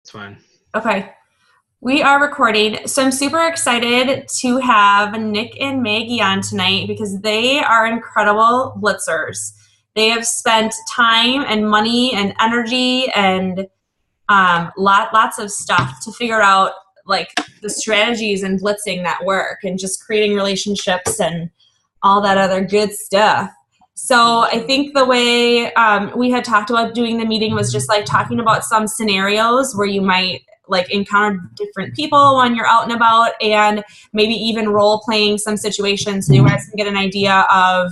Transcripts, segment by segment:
It's fine. Okay. We are recording. So I'm super excited to have Nick and Maggie on tonight because they are incredible blitzers. They have spent time and money and energy and lots of stuff to figure out like the strategies and blitzing that work and just creating relationships and all that other good stuff. So I think the way we had talked about doing the meeting was just like talking about some scenarios where you might like encounter different people when you're out and about, and maybe even role playing some situations so you guys can get an idea of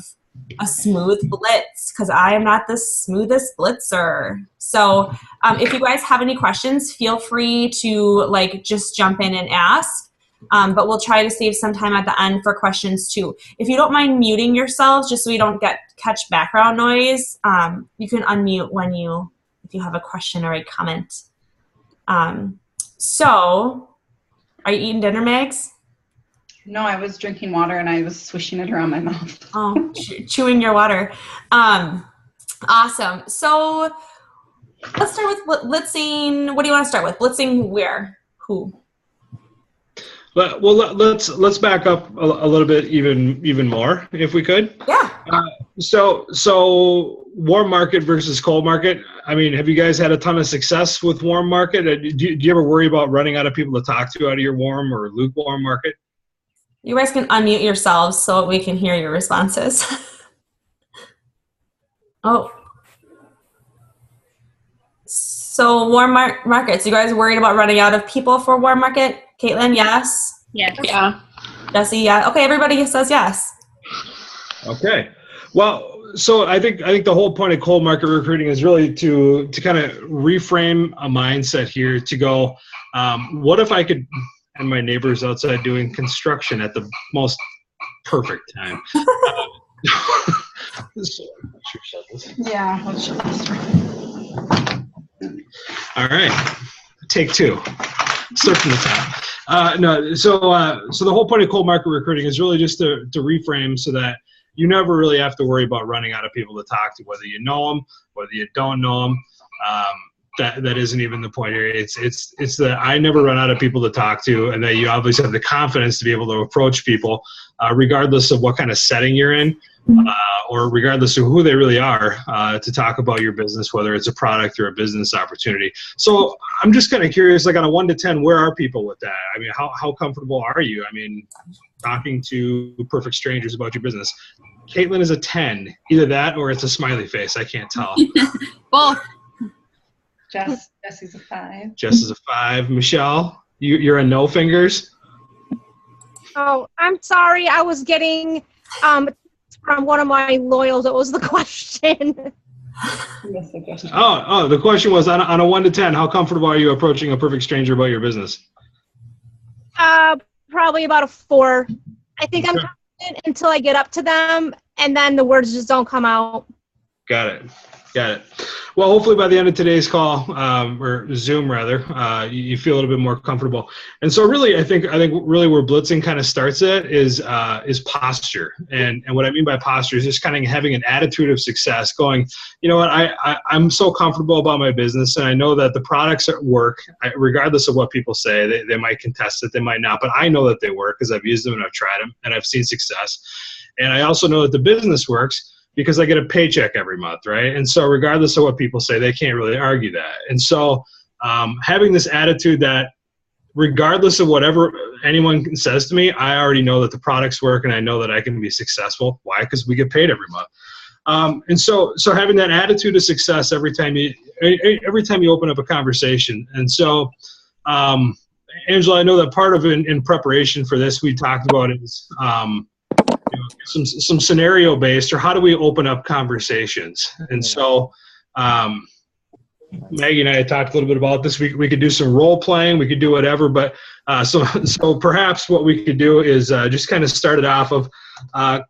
a smooth blitz, because I am not the smoothest blitzer. So if you guys have any questions, feel free to like just jump in and ask. But we'll try to save some time at the end for questions too. If you don't mind muting yourselves just so we don't catch background noise, you can unmute if you have a question or a comment. So, are you eating dinner, Megs? No, I was drinking water and I was swishing it around my mouth. Oh, chewing your water. Awesome. So, let's start with blitzing. What do you want to start with? Blitzing where? Who? Well, let's back up a little bit even more, if we could. Yeah. So warm market versus cold market. I mean, have you guys had a ton of success with warm market? Do you ever worry about running out of people to talk to out of your warm or lukewarm market? You guys can unmute yourselves so we can hear your responses. Oh. So warm markets. You guys worried about running out of people for warm market? Caitlin, yes? Yes. Yeah. Jesse, yeah. Okay, everybody says yes. Okay. Well, so I think the whole point of cold market recruiting is really to kind of reframe a mindset here to go, what if I could, and my neighbor's outside doing construction at the most perfect time. Yeah. Let's shut this. All right. Take two. Start from the top. So the whole point of cold market recruiting is really just to reframe so that you never really have to worry about running out of people to talk to, whether you know them, whether you don't know them. That isn't even the point here. It's that I never run out of people to talk to, and that you obviously have the confidence to be able to approach people, regardless of what kind of setting you're in, or regardless of who they really are, to talk about your business, whether it's a product or a business opportunity. So I'm just kind of curious, like on a 1 to 10, where are people with that? I mean, how comfortable are you? I mean, talking to perfect strangers about your business. Caitlin is a 10, either that or it's a smiley face. I can't tell. Both. Jesse's a 5. Jess is a 5. Michelle, you're a no fingers. Oh, I'm sorry. I was getting from one of my loyals. That was the question. Oh, the question was on a 1 to 10, how comfortable are you approaching a perfect stranger about your business? Probably about a 4. I think I'm confident until I get up to them, and then the words just don't come out. Got it. Well, hopefully by the end of today's call, or Zoom rather, you feel a little bit more comfortable. And so really, I think really where blitzing kind of starts at is posture. And what I mean by posture is just kind of having an attitude of success, going, you know what, I'm so comfortable about my business, and I know that the products at work, regardless of what people say, they might contest it, they might not, but I know that they work because I've used them and I've tried them and I've seen success. And I also know that the business works because I get a paycheck every month, right? And so regardless of what people say, they can't really argue that. And so having this attitude that regardless of whatever anyone says to me, I already know that the products work and I know that I can be successful. Why? Because we get paid every month. And so having that attitude of success every time you open up a conversation. And so, Angela, I know that part of in preparation for this, we talked about is some scenario based, or how do we open up conversations? And so Maggie and I had talked a little bit about this. We could do some role playing, we could do whatever, but so perhaps what we could do is just kind of start it off of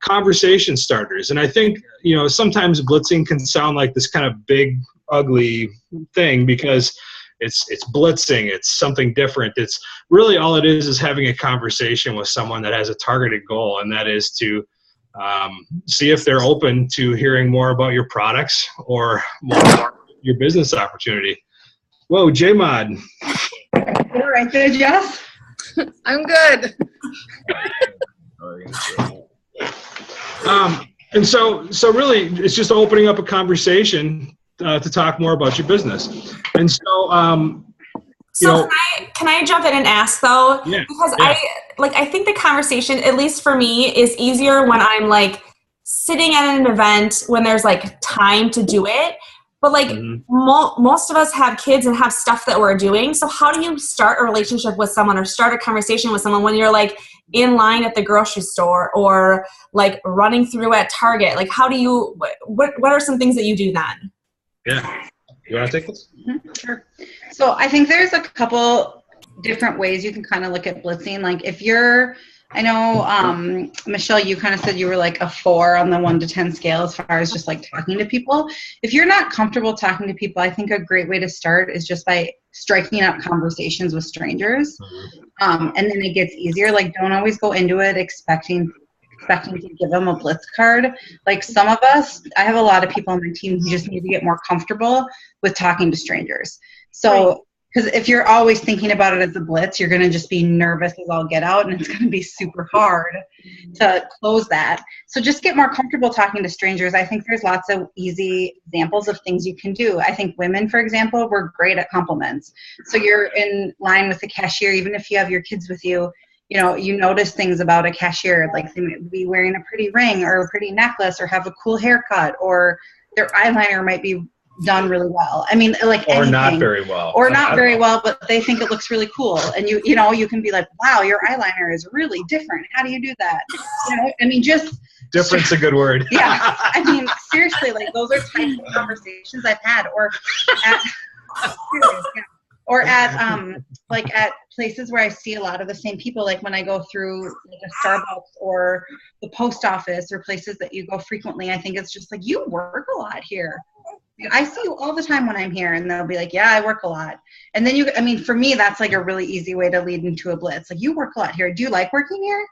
conversation starters. And I think, sometimes blitzing can sound like this kind of big, ugly thing because it's blitzing, it's something different. It's really all it is having a conversation with someone that has a targeted goal, and that is to see if they're open to hearing more about your products or more about your business opportunity. Whoa, J-Mod. All right there, Jess? I'm good. And so really, it's just opening up a conversation to talk more about your business. And so, So can I jump in and ask though? Yeah, Because yeah. I think the conversation, at least for me, is easier when I'm like sitting at an event when there's like time to do it. But like most of us have kids and have stuff that we're doing. So how do you start a relationship with someone or start a conversation with someone when you're like in line at the grocery store or like running through at Target? Like how do you, what are some things that you do then? Yeah. You want to take this? Sure. So I think there's a couple different ways you can kind of look at blitzing. Like if you're, I know, Michelle, you kind of said you were like a 4 on the 1 to 10 scale as far as just like talking to people. If you're not comfortable talking to people, I think a great way to start is just by striking up conversations with strangers. And then it gets easier. Like don't always go into it expecting to give them a blitz card. Like some of us, I have a lot of people on my team who just need to get more comfortable with talking to strangers. So, because if you're always thinking about it as a blitz, you're going to just be nervous as all get out, and it's going to be super hard to close that. So just get more comfortable talking to strangers. I think there's lots of easy examples of things you can do. I think women, for example, we're great at compliments. So you're in line with the cashier, even if you have your kids with you, you know, you notice things about a cashier, like they might be wearing a pretty ring or a pretty necklace or have a cool haircut or their eyeliner might be done really well. I mean, like Or anything. not very well. Or not very well, but they think it looks really cool. And you know, you can be like, wow, your eyeliner is really different. How do you do that? You know, I mean, just. Different's a good word. Yeah. I mean, seriously, like those are types of conversations I've had or at places where I see a lot of the same people, like when I go through like a Starbucks or the post office or places that you go frequently. I think it's just like, you work a lot here. I see you all the time when I'm here, and they'll be like, yeah, I work a lot. And then I mean, for me, that's like a really easy way to lead into a blitz. Like, you work a lot here. Do you like working here?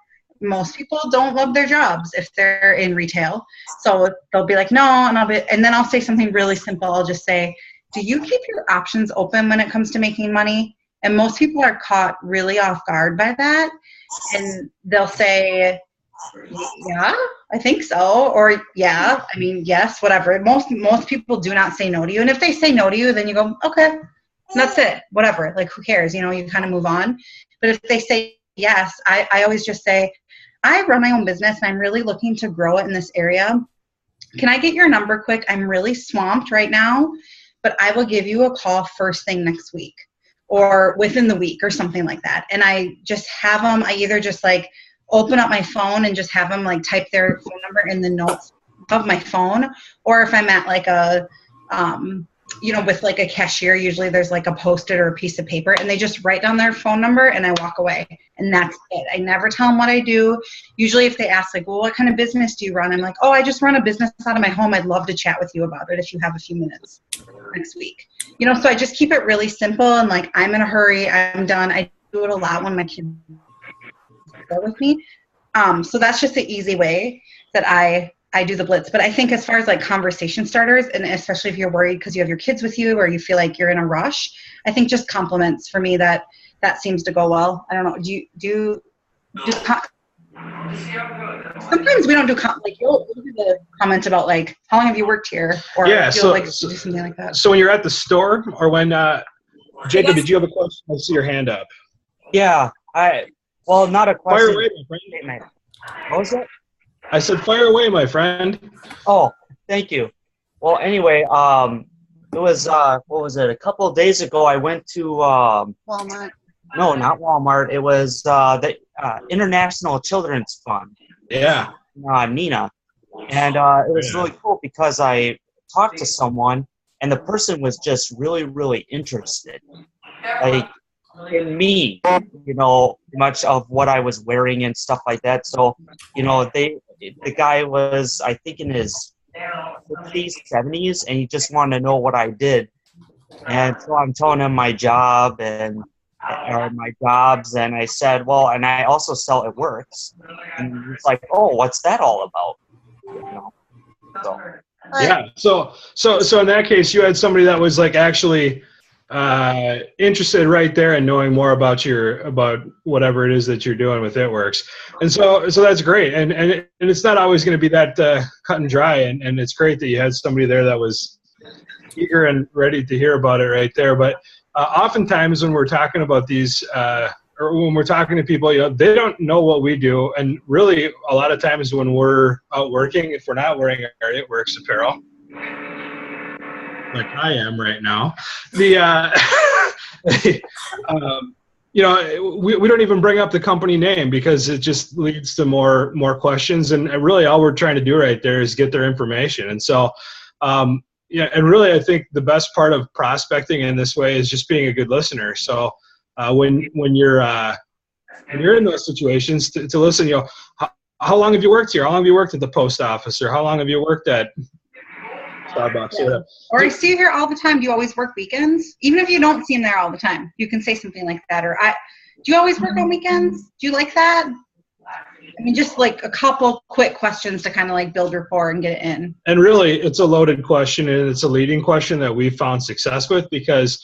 Most people don't love their jobs if they're in retail. So they'll be like, no, and then I'll say something really simple. I'll just say, do you keep your options open when it comes to making money? And most people are caught really off guard by that. And they'll say, yeah, I think so. Or yeah, I mean, yes, whatever. Most people do not say no to you. And if they say no to you, then you go, okay, that's it. Whatever. Like, who cares? You know, you kind of move on. But if they say yes, I always just say, I run my own business and I'm really looking to grow it in this area. Can I get your number quick? I'm really swamped right now, but I will give you a call first thing next week or within the week or something like that. And I just have them, I either just like open up my phone and just have them like type their phone number in the notes of my phone. Or if I'm at like a, you know, with like a cashier, usually there's like a Post-it or a piece of paper and they just write down their phone number and I walk away and that's it. I never tell them what I do. Usually if they ask like, well, what kind of business do you run? I'm like, oh, I just run a business out of my home. I'd love to chat with you about it if you have a few minutes next week. You know, so I just keep it really simple and like, I'm in a hurry. I'm done. I do it a lot when my kids go with me. So that's just the easy way that I do the blitz. But I think as far as like conversation starters, and especially if you're worried because you have your kids with you or you feel like you're in a rush, I think just compliments for me, that seems to go well. I don't know. Sometimes we don't do like you'll do the comment about like, how long have you worked here? Or Yeah, so like do something like that. So when you're at the store or when Jacob, did you have a question? I see your hand up. Yeah, well, not a question. Fire away, my friend. What was it? I said, fire away, my friend. Oh, thank you. Well, anyway, it was, what was it? A couple of days ago, I went to, Walmart. No, not Walmart. It was the International Children's Fund. Yeah. Nina. And it was really cool because I talked to someone, and the person was just really, really interested. Like, in me, you know, much of what I was wearing and stuff like that. So, you know, the guy was, I think, in his 60s, 70s, and he just wanted to know what I did. And so I'm telling him my job or my jobs, and I said, well, and I also sell It Works. And he's like, oh, what's that all about? You know, so. Yeah. So in that case, you had somebody that was like actually interested right there in knowing more about whatever it is that you're doing with ItWorks. And so that's great. And it's not always going to be that cut and dry. And it's great that you had somebody there that was eager and ready to hear about it right there. But oftentimes when we're talking about these, or when we're talking to people, they don't know what we do. And really, a lot of times when we're out working, if we're not wearing our ItWorks apparel, like I am right now, we don't even bring up the company name because it just leads to more questions. And really, all we're trying to do right there is get their information. And so, and really, I think the best part of prospecting in this way is just being a good listener. So when you're in those situations, to listen, how long have you worked here? How long have you worked at the post office, or how long have you worked at Starbucks? Yeah. Or I see you here all the time. Do you always work weekends? Even if you don't see him there all the time, you can say something like that. Or do you always work on weekends? Do you like that? I mean, just like a couple quick questions to kind of like build rapport and get it in. And really, it's a loaded question, and it's a leading question that we've found success with because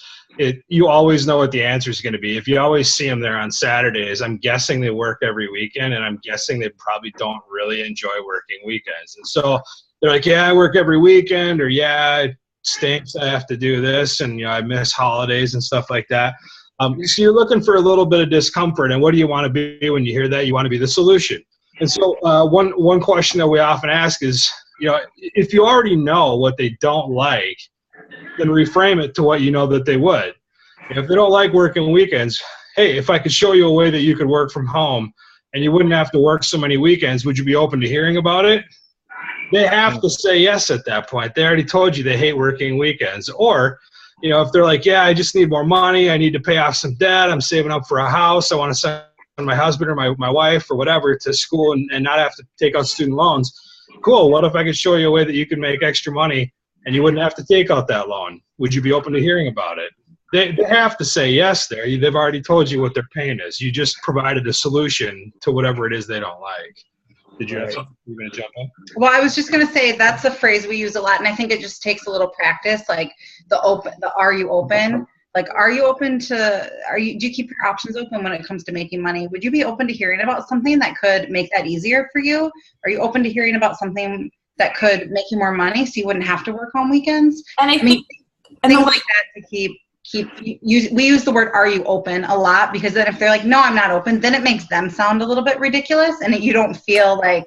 you always know what the answer is going to be. If you always see them there on Saturdays, I'm guessing they work every weekend, and I'm guessing they probably don't really enjoy working weekends. And so they're like, yeah, I work every weekend, or yeah, it stinks, I have to do this, and I miss holidays and stuff like that. So you're looking for a little bit of discomfort, and what do you want to be when you hear that? You want to be the solution. And so one question that we often ask is, if you already know what they don't like, then reframe it to what you know that they would. If they don't like working weekends, hey, if I could show you a way that you could work from home and you wouldn't have to work so many weekends, would you be open to hearing about it? They have to say yes at that point. They already told you they hate working weekends. Or, if they're like, yeah, I just need more money, I need to pay off some debt, I'm saving up for a house, I want to send my husband or my wife or whatever to school and not have to take out student loans. Cool, what if I could show you a way that you can make extra money and you wouldn't have to take out that loan? Would you be open to hearing about it? They have to say yes there. They've already told you what their pain is. You just provided a solution to whatever it is they don't like. Did you have something you were going to jump in? Well, I was just going to say that's a phrase we use a lot, and I think it just takes a little practice, like the are you open? Like, do you keep your options open when it comes to making money? Would you be open to hearing about something that could make that easier for you? Are you open to hearing about something that could make you more money so you wouldn't have to work on weekends? And I think things like that to we use the word "are you open" a lot, because then if they're like, no, I'm not open, then it makes them sound a little bit ridiculous, and you don't feel like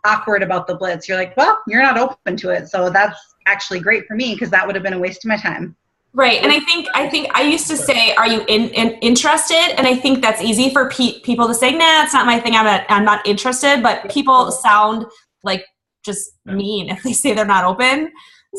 awkward about the blitz. You're like, well, you're not open to it, so that's actually great for me because that would have been a waste of my time. Right, and I think I used to say, "Are you interested?" And I think that's easy for people to say, "Nah, it's not my thing. I'm not interested." But people sound like just mean if they say they're not open.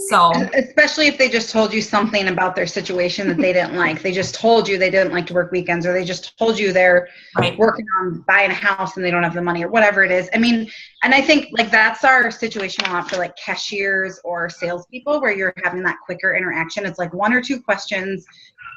So especially if they just told you something about their situation that they didn't like. They just told you they didn't like to work weekends, or they just told you they're working on buying a house and they don't have the money, or whatever it is. I mean, and I think like that's our situation a lot for like cashiers or salespeople, where you're having that quicker interaction. It's like 1 or 2 questions.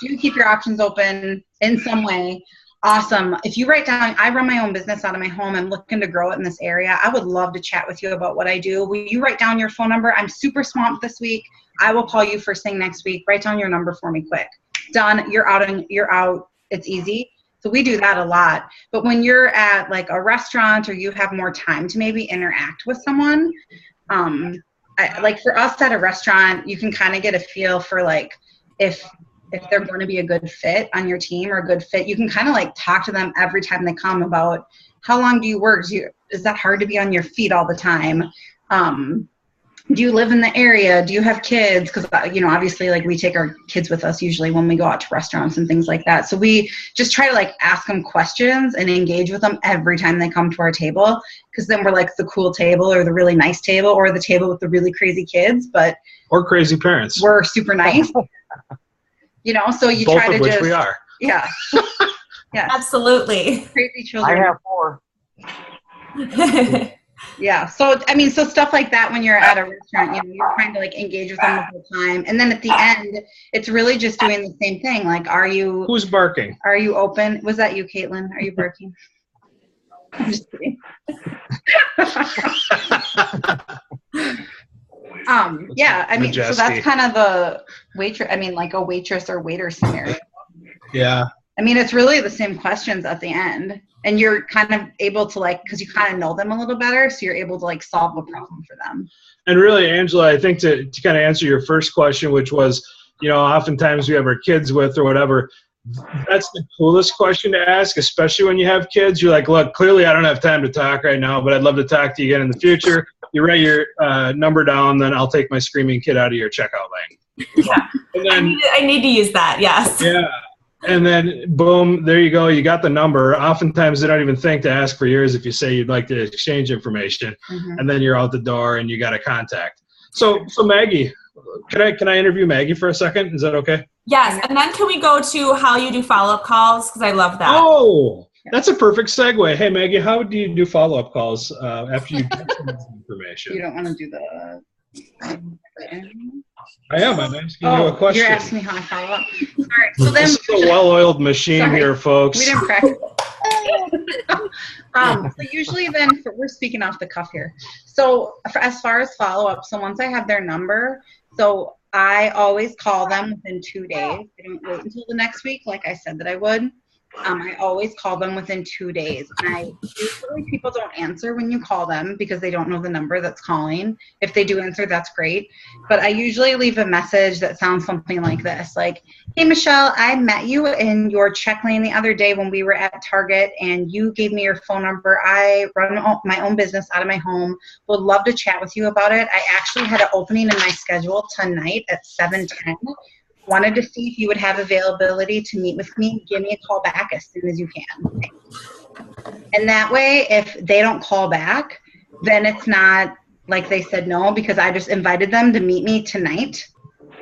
Do you keep your options open in some way? Awesome. If you write down, I run my own business out of my home. I'm looking to grow it in this area. I would love to chat with you about what I do. Will you write down your phone number? I'm super swamped this week. I will call you first thing next week. Write down your number for me quick. Done. You're out. It's easy. So we do that a lot. But when you're at like a restaurant, or you have more time to maybe interact with someone, like for us at a restaurant, you can kind of get a feel for like if they're going to be a good fit on your team, or a good fit. You can kind of like talk to them every time they come about how long do you work? Is that hard to be on your feet all the time? Do you live in the area? Do you have kids? Because, obviously like we take our kids with us usually when we go out to restaurants and things like that. So we just try to like ask them questions and engage with them every time they come to our table. Because then we're like the cool table, or the really nice table, or the table with the really crazy kids, or crazy parents. We're super nice. So you both try to of which just, we are. Yeah. Yeah. Absolutely. Crazy children. I have 4. Yeah. So, so stuff like that when you're at a restaurant, you're trying to like engage with them the whole time. And then at the end, it's really just doing the same thing. Like, who's barking? Are you open? Was that you, Caitlin? Are you barking? I'm just kidding. Yeah, I mean, so Majesty. that's kind of the waitress. I mean, like a waitress or waiter scenario. Yeah. I mean, it's really the same questions at the end, and you're kind of able to like, because you kind of know them a little better, so you're able to like solve a problem for them. And really, Angela, I think to kind of answer your first question, which was, you know, oftentimes we have our kids with or whatever, that's the coolest question to ask, especially when you have kids. You're like, look, clearly I don't have time to talk right now, but I'd love to talk to you again in the future. You write your number down, then I'll take my screaming kid out of your checkout lane. Yeah. And then, I need to use that, yes. yeah. And then, boom, there you go. You got the number. Oftentimes, they don't even think to ask for yours if you say you'd like to exchange information. Mm-hmm. And then you're out the door and you got a contact. So Maggie, can I interview Maggie for a second? Is that okay? Yes, and then can we go to how you do follow-up calls? Because I love that. Oh, that's a perfect segue. Hey, Maggie, how do you do follow-up calls after you get some information? You don't want to do the. I am. I'm asking you a question. You're asking me how I follow up. All right. So then. This is a well-oiled machine here, folks. We didn't practice. So usually then, we're speaking off the cuff here. So as far as follow-up, so once I have their number, so I always call them within 2 days. I don't wait until the next week, like I said that I would. I always call them within 2 days. And usually people don't answer when you call them because they don't know the number that's calling. If they do answer, that's great. But I usually leave a message that sounds something like this, like, hey, Michelle, I met you in your check lane the other day when we were at Target and you gave me your phone number. I run my own business out of my home. Would love to chat with you about it. I actually had an opening in my schedule tonight at 7:10. Wanted to see if you would have availability to meet with me. Give me a call back as soon as you can. And that way, if they don't call back, then it's not like they said no, because I just invited them to meet me tonight.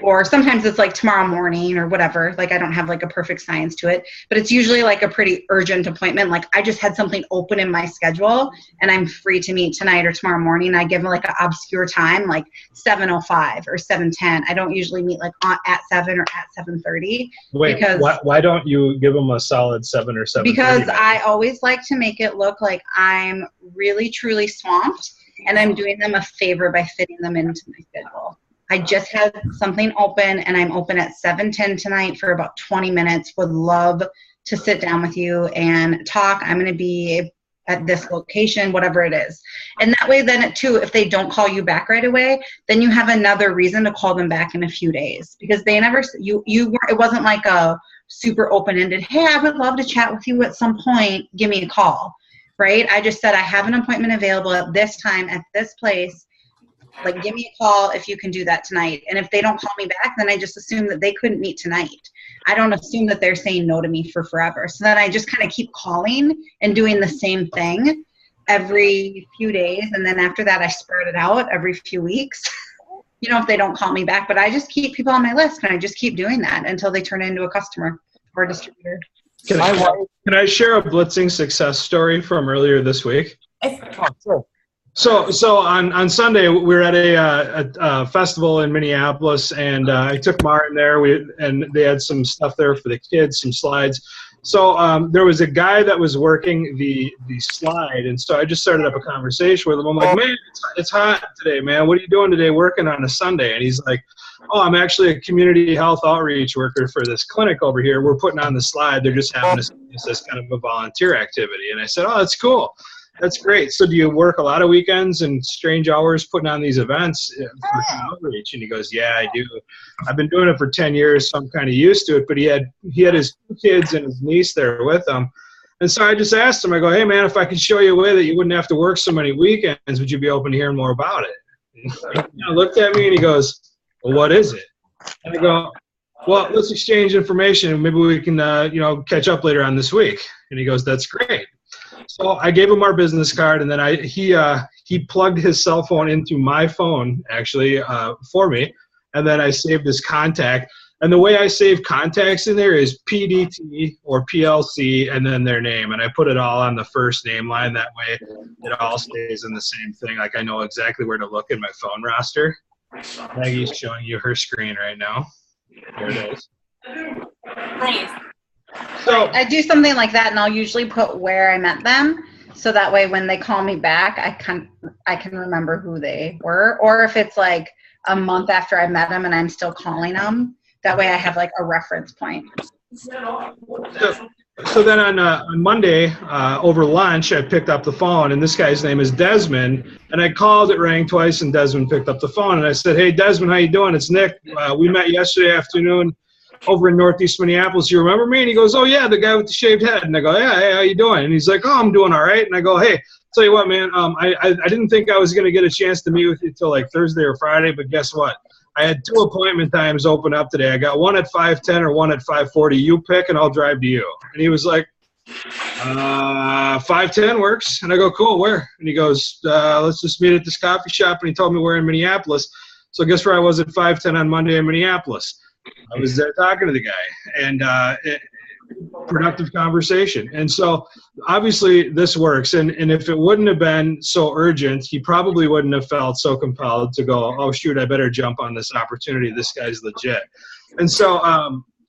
Or sometimes it's like tomorrow morning or whatever. Like I don't have like a perfect science to it, but it's usually like a pretty urgent appointment. Like I just had something open in my schedule and I'm free to meet tonight or tomorrow morning. I give them like an obscure time, like 7:05 or 7:10. I don't usually meet like at 7 or at 7:30. Wait, why don't you give them a solid 7 or 7:30? Because I always like to make it look like I'm really, truly swamped and I'm doing them a favor by fitting them into my schedule. I just had something open and I'm open at 7:10 tonight for about 20 minutes. Would love to sit down with you and talk. I'm going to be at this location, whatever it is. And that way then too, if they don't call you back right away, then you have another reason to call them back in a few days, because they never, it wasn't like a super open-ended, hey, I would love to chat with you at some point. Give me a call, right? I just said, I have an appointment available at this time at this place. Like, give me a call if you can do that tonight. And if they don't call me back, then I just assume that they couldn't meet tonight. I don't assume that they're saying no to me for forever. So then I just kind of keep calling and doing the same thing every few days. And then after that, I spread it out every few weeks, you know, if they don't call me back. But I just keep people on my list and I just keep doing that until they turn into a customer or a distributor. Can I share a Blitzing success story from earlier this week? Sure. So on Sunday we were at a festival in Minneapolis, and I took Martin there. And they had some stuff there for the kids, some slides. So there was a guy that was working the slide, and so I just started up a conversation with him. I'm like, man, it's hot today, man. What are you doing today working on a Sunday? And he's like, oh, I'm actually a community health outreach worker for this clinic over here. We're putting on the slide. They're just having this kind of a volunteer activity. And I said, oh, that's cool. That's great. So do you work a lot of weekends and strange hours putting on these events for outreach? And he goes, yeah, I do. I've been doing it for 10 years, so I'm kind of used to it. But he had his 2 kids and his niece there with him. And so I just asked him, I go, hey, man, if I could show you a way that you wouldn't have to work so many weekends, would you be open to hearing more about it? And he looked at me and he goes, well, what is it? And I go, well, let's exchange information and maybe we can, catch up later on this week. And he goes, that's great. So I gave him our business card, and then he plugged his cell phone into my phone, actually, for me, and then I saved his contact. And the way I save contacts in there is PDT or PLC and then their name, and I put it all on the first name line. That way it all stays in the same thing. Like I know exactly where to look in my phone roster. Maggie's showing you her screen right now. There it is. Nice. So I do something like that, and I'll usually put where I met them, so that way when they call me back, I can remember who they were. Or if it's like a month after I met them and I'm still calling them. That way I have like a reference point. So then on Monday, over lunch, I picked up the phone, and this guy's name is Desmond, and I called, it rang twice, and Desmond picked up the phone, and I said, hey, Desmond, how you doing? It's Nick. We met yesterday afternoon over in Northeast Minneapolis. You remember me? And he goes, oh, yeah, the guy with the shaved head. And I go, yeah, hey, how you doing? And he's like, oh, I'm doing all right. And I go, hey, tell you what, man, I didn't think I was going to get a chance to meet with you until like Thursday or Friday, but guess what? I had 2 appointment times open up today. I got one at 5:10 or one at 5:40. You pick, and I'll drive to you. And he was like, 5:10 works. And I go, cool, where? And he goes, let's just meet at this coffee shop. And he told me we're in Minneapolis. So guess where I was at 5:10 on Monday in Minneapolis? I was there talking to the guy, and productive conversation. And so obviously this works. And if it wouldn't have been so urgent, he probably wouldn't have felt so compelled to go, oh, shoot, I better jump on this opportunity. This guy's legit. And so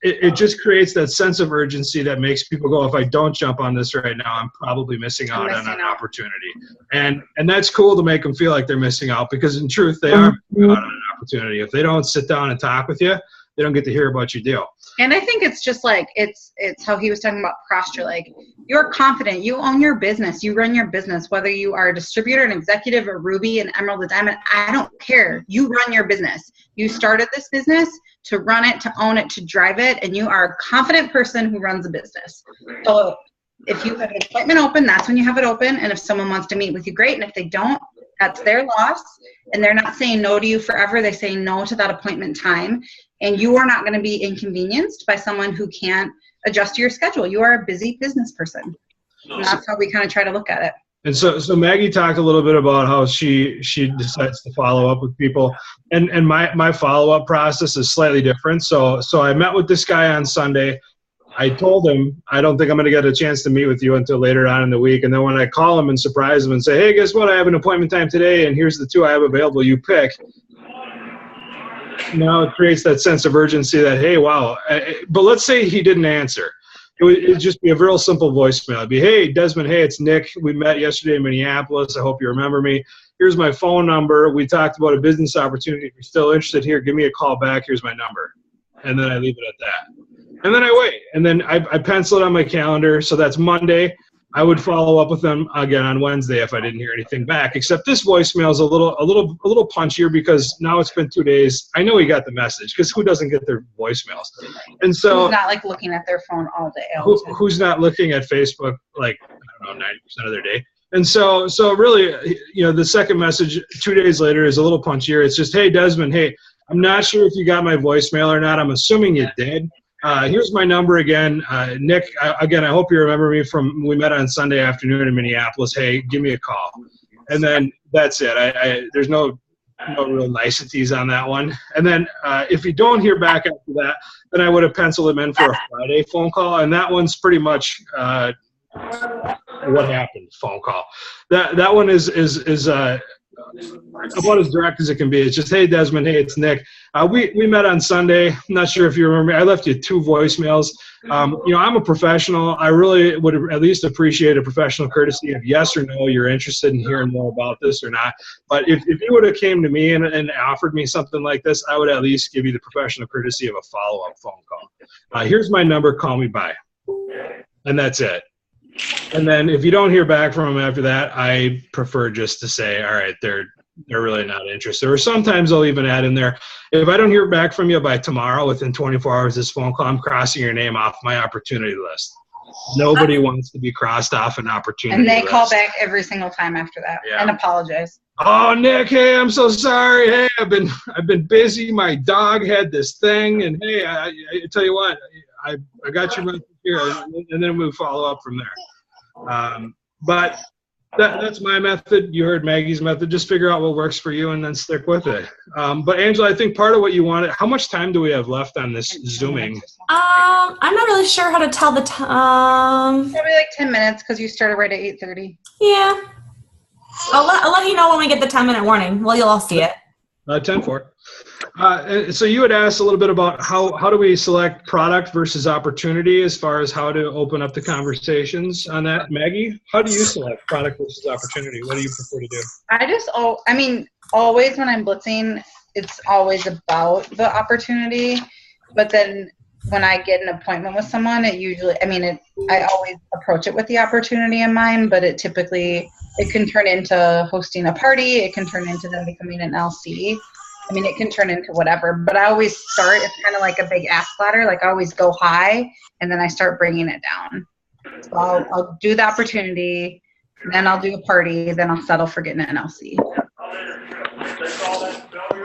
it just creates that sense of urgency that makes people go, if I don't jump on this right now, I'm probably missing out on an opportunity. And that's cool to make them feel like they're missing out, because in truth, they are missing out on an opportunity. If they don't sit down and talk with you, they don't get to hear about your deal. And I think it's just like, it's how he was talking about posture. Like, you're confident, you own your business, you run your business, whether you are a distributor, an executive, a Ruby, an Emerald, a Diamond, I don't care. You run your business. You started this business to run it, to own it, to drive it, and you are a confident person who runs a business. So if you have an appointment open, that's when you have it open. And if someone wants to meet with you, great. And if they don't, that's their loss. And they're not saying no to you forever. They're saying no to that appointment time. And you are not going to be inconvenienced by someone who can't adjust to your schedule. You are a busy business person. And that's how we kind of try to look at it. And so Maggie talked a little bit about how she decides to follow up with people, and my follow-up process is slightly different. So I met with this guy on Sunday. I told him, I don't think I'm going to get a chance to meet with you until later on in the week. And then when I call him and surprise him and say, hey, guess what? I have an appointment time today, and here's the 2 I have available. You pick. Now it creates that sense of urgency that, hey, wow. But let's say he didn't answer. It would just be a real simple voicemail. It'd be, hey, Desmond, hey, it's Nick. We met yesterday in Minneapolis. I hope you remember me. Here's my phone number. We talked about a business opportunity. If you're still interested here, give me a call back. Here's my number. And then I leave it at that. And then I wait. And then I pencil it on my calendar. So that's Monday. I would follow up with them again on Wednesday if I didn't hear anything back. Except this voicemail is a little punchier, because now it's been 2 days. I know he got the message, because who doesn't get their voicemails? And so who's not like looking at their phone all day? Who's not looking at Facebook like, I don't know, 90% of their day? And so really, the second message 2 days later is a little punchier. It's just, hey, Desmond, hey, I'm not sure if you got my voicemail or not. I'm assuming you did. Here's my number again. Nick, again, I hope you remember me from, we met on Sunday afternoon in Minneapolis. Hey, give me a call. And then that's it. There's no real niceties on that one. And then if you don't hear back after that, then I would have penciled him in for a Friday phone call. And that one's pretty much what happened phone call. That one is about as direct as it can be. It's just, hey, Desmond, hey, it's Nick. We met on Sunday. I'm not sure if you remember. I left you 2 voicemails. I'm a professional. I really would at least appreciate a professional courtesy of yes or no, you're interested in hearing more about this or not. But if you would have came to me and offered me something like this, I would at least give you the professional courtesy of a follow-up phone call. Here's my number. Call me by. And that's it. And then if you don't hear back from them after that, I prefer just to say, all right, they're really not interested. Or sometimes I'll even add in there, if I don't hear back from you by tomorrow, within 24 hours of this phone call, I'm crossing your name off my opportunity list. Nobody wants to be crossed off an opportunity list. And they call back every single time after that and apologize. Oh, Nick, hey, I'm so sorry. Hey, I've been busy. My dog had this thing, and hey, I tell you what, I got your message here, and then we'll follow up from there. But that's my method. You heard Maggie's method. Just figure out what works for you and then stick with it. But Angela, I think part of what you wanted, how much time do we have left on this Zooming? I'm not really sure how to tell the time. Probably like 10 minutes, because you started right at 8:30. Yeah. I'll let you know when we get the 10-minute warning. Well, you'll all see it. 10-4. So you had asked a little bit about how do we select product versus opportunity as far as how to open up the conversations on that. Maggie, how do you select product versus opportunity? What do you prefer to do? Always when I'm blitzing, it's always about the opportunity. But then when I get an appointment with someone, I always approach it with the opportunity in mind, but it can turn into hosting a party. It can turn into them becoming an LC. It can turn into whatever, but I always start, it's kind of like a big ask ladder. Like I always go high and then I start bringing it down. So I'll do the opportunity, then I'll do a party, then I'll settle for getting an LC.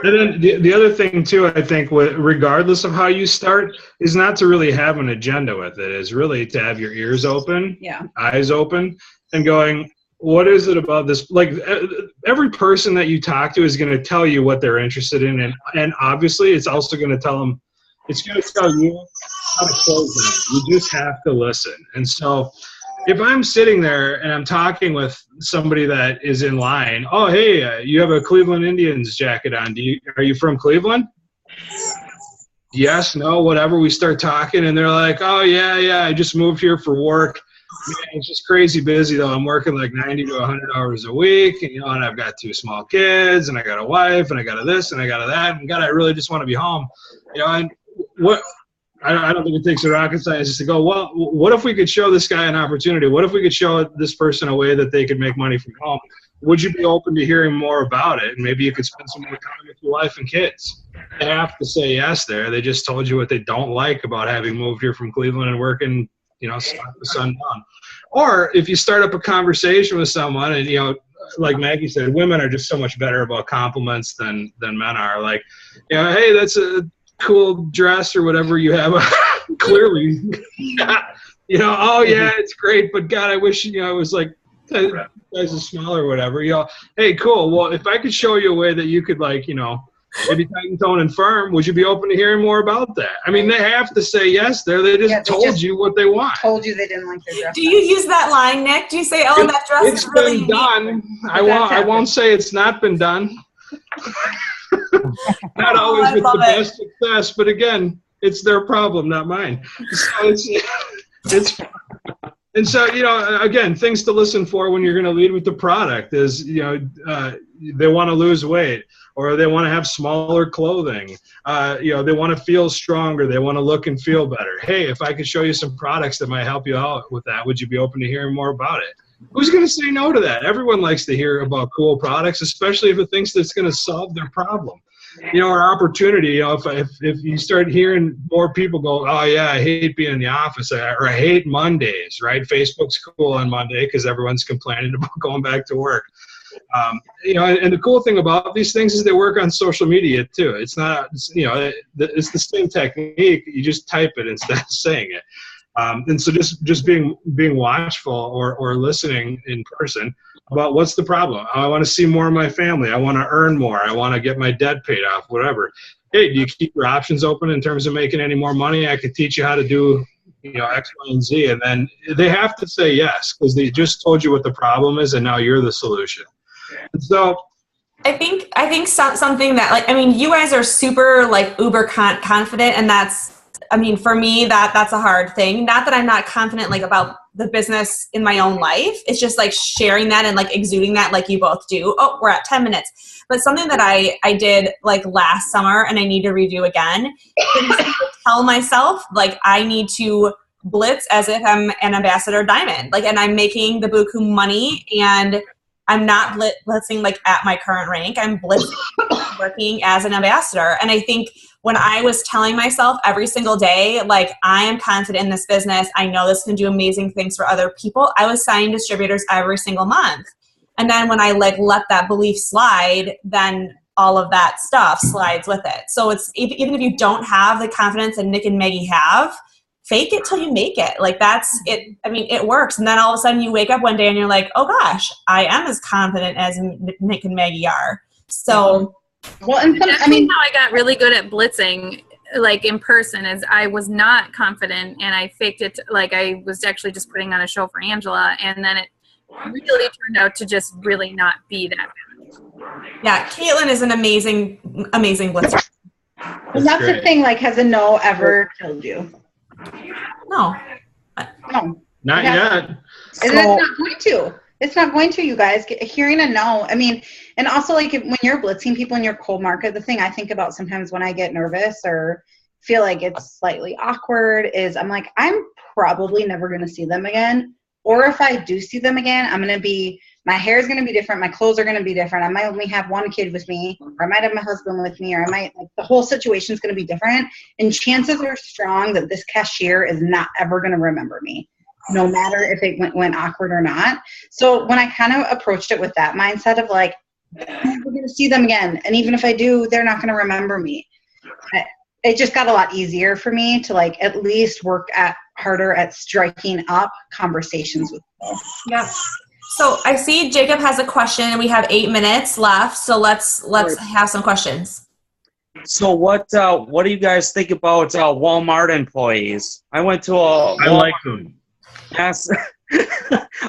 And then the other thing too, I think, regardless of how you start, is not to really have an agenda with it. Is really to have your ears open, eyes open, and going, what is it about this? Like every person that you talk to is going to tell you what they're interested in, and obviously it's also going to tell them. It's going to tell you how to close them. You just have to listen. And so, if I'm sitting there and I'm talking with somebody that is in line, oh, hey, you have a Cleveland Indians jacket on. Are you from Cleveland? Yes, no, whatever. We start talking, and they're like, oh, yeah, I just moved here for work. Man, it's just crazy busy, though. I'm working like 90 to 100 hours a week, and I've got 2 small kids, and I got a wife, and I got a this, and I got a that, and God, I really just want to be home. And what – I don't think it takes a rocket scientist to go, well, what if we could show this guy an opportunity? What if we could show this person a way that they could make money from home? Would you be open to hearing more about it? And maybe you could spend some more time with your wife and kids. They have to say yes there. They just told you what they don't like about having moved here from Cleveland and working, sun to sundown. Or if you start up a conversation with someone and, like Maggie said, women are just so much better about compliments than men are. Like, hey, that's a cool dress or whatever you have. Clearly, oh yeah, it's great, but God, I wish I was like size is small or whatever. Hey, cool. Well, if I could show you a way that you could maybe tighten, tone, and firm, would you be open to hearing more about that? They have to say yes there. They just told you what they want. Told you they didn't like their dress. Do you use that line, Nick? Do you say, "Oh, that dress is really been done"? I won't say it's not been done. Not always with the best success, but again, it's their problem, not mine. So it's and so again, things to listen for when you're going to lead with the product is they want to lose weight, or they want to have smaller clothing. They want to feel stronger. They want to look and feel better. Hey, if I could show you some products that might help you out with that, would you be open to hearing more about it? Who's going to say no to that? Everyone likes to hear about cool products, especially if it thinks that's going to solve their problem. Or opportunity. If you start hearing more people go, oh yeah, I hate being in the office, or I hate Mondays, right? Facebook's cool on Monday because everyone's complaining about going back to work. And the cool thing about these things is they work on social media too. It's not, it's the same technique. You just type it instead of saying it. And so just being watchful or listening in person about what's the problem. I want to see more of my family. I want to earn more. I want to get my debt paid off, whatever. Hey, do you keep your options open in terms of making any more money? I could teach you how to do, X, Y, and Z. And then they have to say yes, because they just told you what the problem is, and now you're the solution. And so I think something that you guys are super uber confident, and that's, for me, that's a hard thing. Not that I'm not confident about the business in my own life. It's just sharing that and exuding that like you both do. Oh, we're at 10 minutes. But something that I did last summer and I need to redo again is tell myself I need to blitz as if I'm an ambassador diamond. And I'm making the buku money, and I'm not blitzing at my current rank. I'm blitzing working as an ambassador. And I think when I was telling myself every single day, I am confident in this business, I know this can do amazing things for other people, I was signing distributors every single month. And then when I let that belief slide, then all of that stuff slides with it. So it's even if you don't have the confidence that Nick and Maggie have, fake it till you make it. That's it. It works. And then all of a sudden you wake up one day and you're like, oh gosh, I am as confident as Nick and Maggie are. So, well, and how I got really good at blitzing, in person, is I was not confident, and I faked it. I was actually just putting on a show for Angela, and then it really turned out to just really not be that bad. Yeah, Caitlin is an amazing blitzer. And that's the thing. Has a no ever killed you? No. No. Not yet. And it's not going to. It's not going to, you guys. Hearing a no. I mean, and also like when you're blitzing people in your cold market, the thing I think about sometimes when I get nervous or feel like it's slightly awkward is I'm like, I'm probably never going to see them again. Or if I do see them again, I'm going to be, my hair is going to be different. My clothes are going to be different. I might only have one kid with me, or I might have my husband with me, or I might, like, the whole situation is going to be different. And chances are strong that this cashier is not ever going to remember me, no matter if it went awkward or not. So when I kind of approached it with that mindset of like, I'm never going to see them again. And even if I do, they're not going to remember me. It just got a lot easier for me to like at least work harder at striking up conversations with people. Yep. So I see Jacob has a question, and we have 8 minutes left. So let's have some questions. So what do you guys think about Walmart employees? I went to a I like them.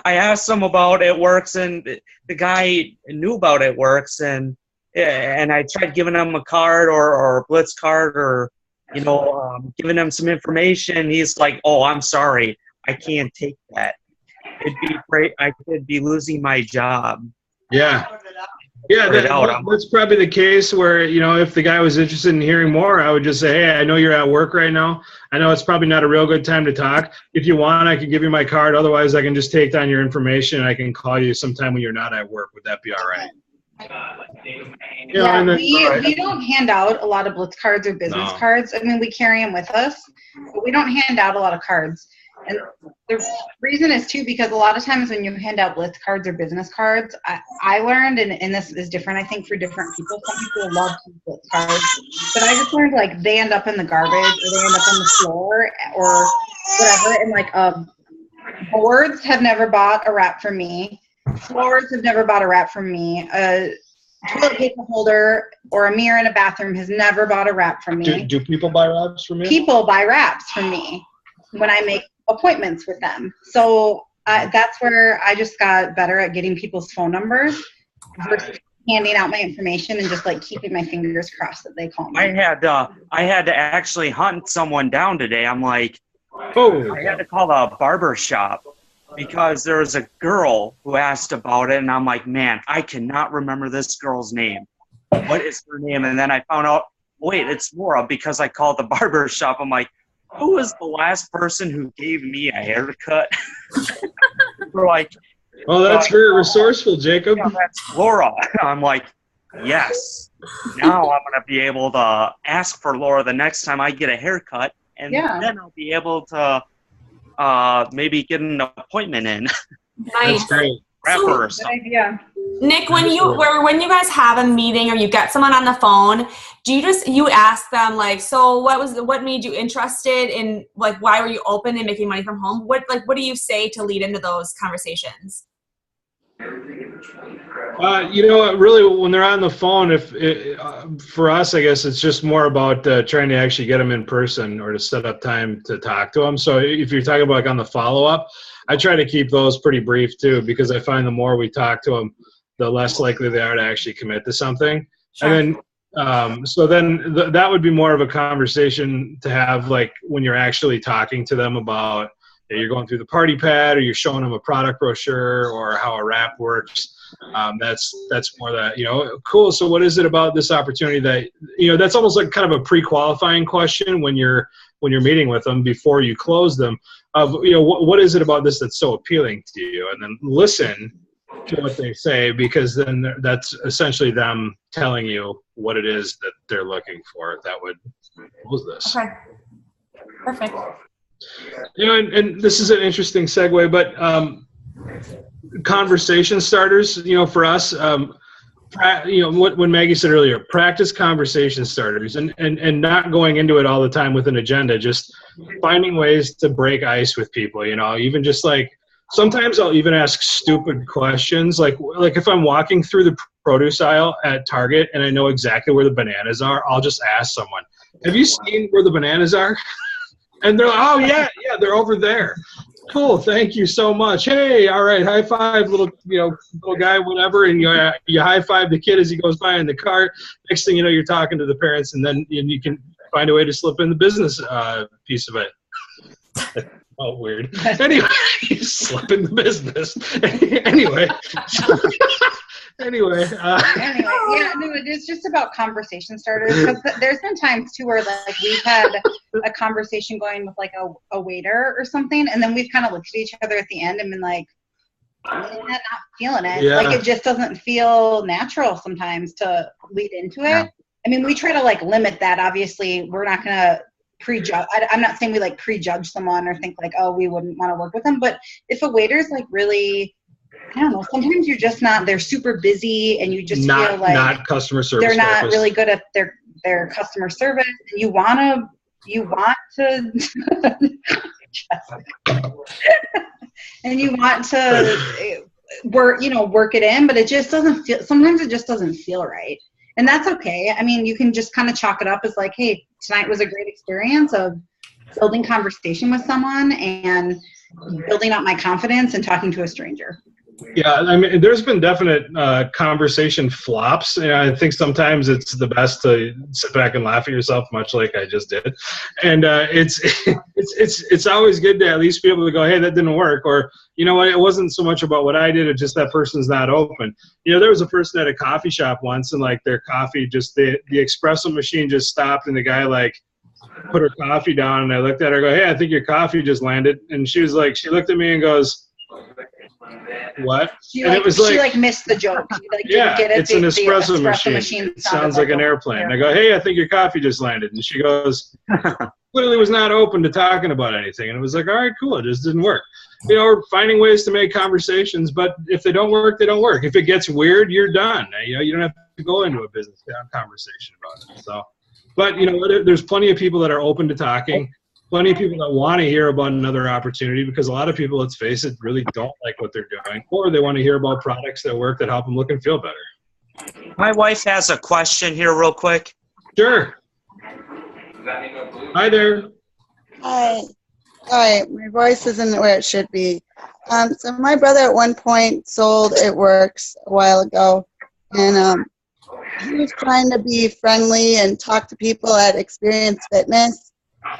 I asked them about It Works, and the guy knew about It Works, and I tried giving him a card or a Blitz card or, giving him some information. He's like, oh, I'm sorry, I can't take that. It'd be great. I could be losing my job. Yeah. Yeah, that's probably the case where, if the guy was interested in hearing more, I would just say, hey, I know you're at work right now. I know it's probably not a real good time to talk. If you want, I can give you my card. Otherwise, I can just take down your information and I can call you sometime when you're not at work. Would that be all right? We don't hand out a lot of Blitz cards or business cards. I mean, we carry them with us, but we don't hand out a lot of cards. And the reason is, too, because a lot of times when you hand out Blitz cards or business cards, I learned, and this is different, I think, for different people. Some people love Blitz cards, but I just learned, like, they end up in the garbage or they end up on the floor or whatever. And, like, boards have never bought a wrap from me. Floors have never bought a wrap from me. A toilet paper holder or a mirror in a bathroom has never bought a wrap from me. Do people buy wraps from you? People buy wraps from me when I make appointments with them. So that's where I just got better at getting people's phone numbers versus handing out my information and just like keeping my fingers crossed that they call me. I had to actually hunt someone down today. I'm like, I had to call the barber shop because there was a girl who asked about it, and I'm like, man, I cannot remember this girl's name. What is her name? And then I found out, wait, it's Laura, because I called the barber shop. I'm like, who was the last person who gave me a haircut? We're like, oh, that's very resourceful, Jacob. Yeah, that's Laura. I'm like, yes. Now I'm going to be able to ask for Laura the next time I get a haircut, and then I'll be able to maybe get an appointment in. Nice. That's great. Rapper or Good something. idea. Nick, when you guys have a meeting or you get someone on the phone, do you ask them like, so what made you interested in, like, why were you open and making money from home? What do you say to lead into those conversations? Really, when they're on the phone, for us, I guess it's just more about trying to actually get them in person or to set up time to talk to them. So if you're talking about like on the follow-up, I try to keep those pretty brief too, because I find the more we talk to them, the less likely they are to actually commit to something. Sure. And then, that would be more of a conversation to have, like when you're actually talking to them about, you're going through the party pad or you're showing them a product brochure or how a wrap works. That's more that, cool. So what is it about this opportunity that, that's almost like kind of a pre-qualifying question when you're meeting with them before you close them of, what is it about this that's so appealing to you? And then listen to what they say, because then that's essentially them telling you what it is that they're looking for that would close this. Okay. Perfect. And this is an interesting segue, but conversation starters, for us, what Maggie said earlier, practice conversation starters and not going into it all the time with an agenda, just finding ways to break ice with people, even just like, sometimes I'll even ask stupid questions, like if I'm walking through the produce aisle at Target and I know exactly where the bananas are, I'll just ask someone, have you seen where the bananas are? And they're like, oh, yeah, they're over there. Cool, thank you so much. Hey, all right, high five, little guy, whatever. And you high five the kid as he goes by in the cart. Next thing you know, you're talking to the parents, and then you can find a way to slip in the business piece of it. Oh, weird. Anyway, you slip in the business. Anyway. Anyway, yeah, no, it is just about conversation starters, because there's been times too where like we've had a conversation going with like a waiter or something, and then we've kind of looked at each other at the end and been like, not feeling it. Yeah. Like it just doesn't feel natural sometimes to lead into it. Yeah. I mean, we try to like limit that. Obviously, we're not gonna prejudge. I'm not saying we like prejudge someone or think like, oh, we wouldn't want to work with them. But if a waiter's like really, I don't know, sometimes you're just not, they're super busy and you just feel like not customer service. They're not really good at their customer service. And you want to and you want to work it in, but it just doesn't feel, sometimes it just doesn't feel right. And that's okay. I mean, you can just kind of chalk it up as like, hey, tonight was a great experience of building conversation with someone and building up my confidence and talking to a stranger. Yeah, I mean, there's been definite conversation flops. And I think sometimes it's the best to sit back and laugh at yourself, much like I just did. And it's always good to at least be able to go, hey, that didn't work, or you know what, it wasn't so much about what I did, it's just that person's not open. You know, there was a person at a coffee shop once, and like their coffee just the espresso machine just stopped, and the guy like put her coffee down, and I looked at her, and go, hey, I think your coffee just landed, and she was like, she looked at me and goes, what? She and it was like, she like missed the joke. She, like, yeah, didn't get it. it's an espresso machine. It sounds like an airplane. I go, hey, I think your coffee just landed. And she goes, clearly was not open to talking about anything. And it was like, all right, cool. It just didn't work. You know, we're finding ways to make conversations, but if they don't work, they don't work. If it gets weird, you're done. You know, you don't have to go into a business conversation about it. So, but you know, there's plenty of people that are open to talking. Plenty of people that want to hear about another opportunity, because a lot of people, let's face it, really don't like what they're doing, or they want to hear about products that work that help them look and feel better. My wife has a question here real quick. Sure. Hi there. Hi. Hi. My voice isn't where it should be. So my brother at one point sold It Works a while ago, and he was trying to be friendly and talk to people at Experience Fitness.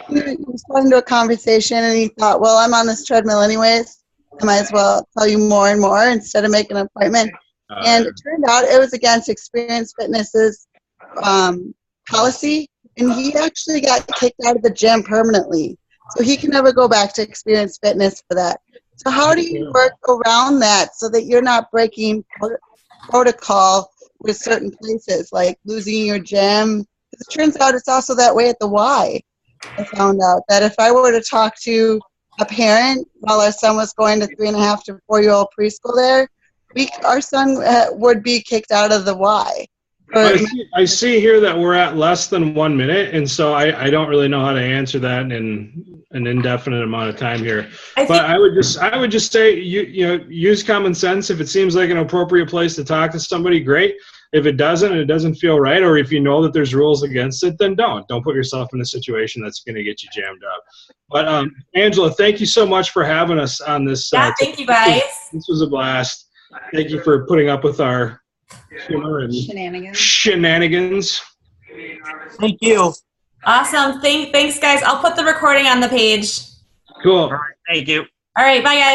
He was going into a conversation, and he thought, well, I'm on this treadmill anyways. I might as well tell you more and more instead of making an appointment. And it turned out it was against Experience Fitness's policy, and he actually got kicked out of the gym permanently. So he can never go back to Experience Fitness for that. So how do you work around that so that you're not breaking protocol with certain places, like losing your gym? It turns out it's also that way at the Y. I found out that if I were to talk to a parent while our son was going to 3.5 to 4-year-old preschool there, our son would be kicked out of the Y. I see here that we're at less than 1 minute, and so I don't really know how to answer that in an indefinite amount of time here. But I would just say you know, use common sense. If it seems like an appropriate place to talk to somebody, great. If it doesn't, and it doesn't feel right, or if you know that there's rules against it, then don't put yourself in a situation that's going to get you jammed up. But Angela, thank you so much for having us on this. Yeah, thank you guys. This was a blast. Thank you for putting up with our humor and shenanigans. Thank you. Awesome. Thanks, guys. I'll put the recording on the page. Cool. All right, thank you. All right, bye, guys.